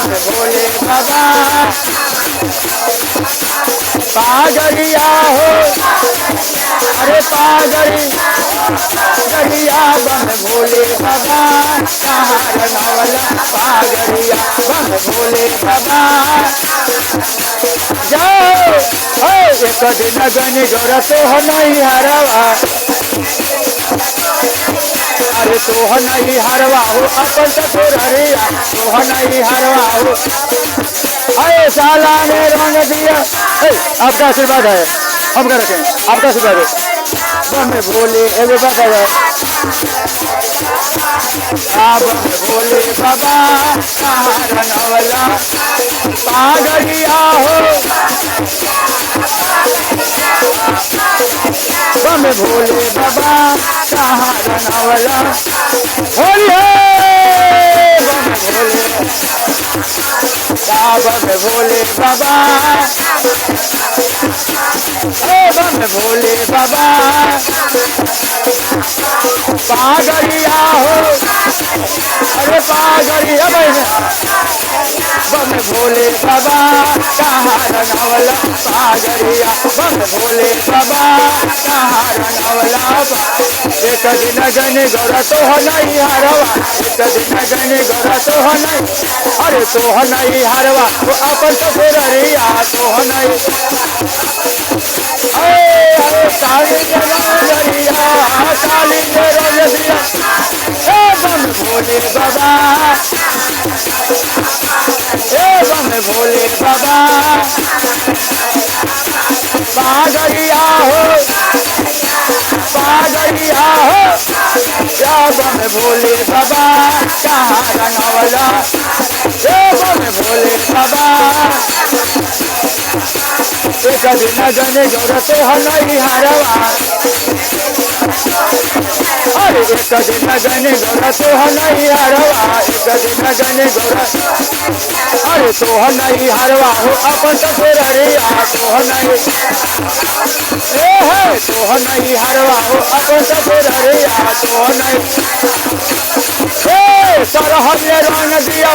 बम भोले बाबा पागरिया हो अरे पागरिया बम भोले बाबा कहाँ रंगावला पागरिया बम भोले बाबा जाओ एक दिन गनी गौर तो नहीं हरवा अरे तो नहीं हरवा हो अपन ससुरिया तो नहीं हरवा हो अरे साला ने रंग दिया आपका आशीर्वाद है हम कर रखें आपका आशीर्वाद है बम भोले एवं बाबा बम भोले बाबा कहाँ रंगावला पागरिया हो बम भोले बाबा कहाँ रंगावला होली बम भोले बम भोले बाबा बम भोले बाबा पागरिया हो अरे पागरिया बम भोले बाबा कहाँ रंगावला पागरिया बम भोले बाबा कहाँ रंगावला एक दिन गनी गौर तो नहीं हरवा एक दिन गनी गौर तो नहीं अरे तो नहीं हरवा वो अपन ससुरिया तो नहीं काली रोजरिया काली रोजरिया बम भोले बाबा बम भोले बाबा पागरिया हो बम भोले बाबा कहाँ रंगावला बम भोले बाबा एक दिन गनी गौर तो नहीं हरवा अरे एक दिन गनी गौर तो नहीं हरवा एक दिन गनी गौर अरे तो नहीं हरवा हो अपन ससुरिया तो नहीं तो नहीं हरवा हो अपन ससुरिया तो नहीं सरहद ने रंग दिया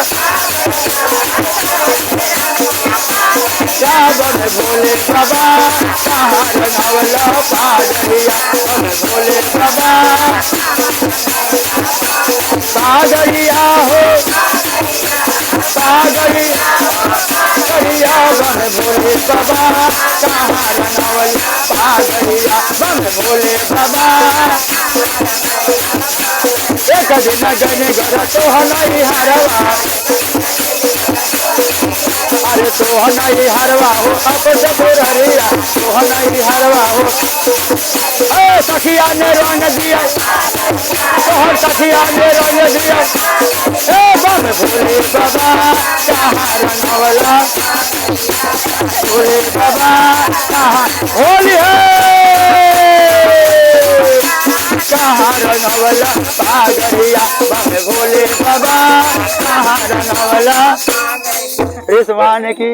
बम भोले बाबा कहाँ रंगावला पागरिया बम भोले बाबा पागरिया हो पागरिया बम भोले बाबा कहाँ रंगावला पागरिया बम भोले बाबा एक दिन गनी गौर तो नहीं हरवा अरे तो नहीं हरवा हो अपन ससुरिया तो नहीं हरवा हो सखिया ने रंग दिया तोहर सखिया ने रंग दिया बम भोले बाबा कहाँ रंगावला भोले बाबा कहाँ होली कहाँ रंगावला पागरिया बम भोले बाबा कहाँ रंगावला रिजवान की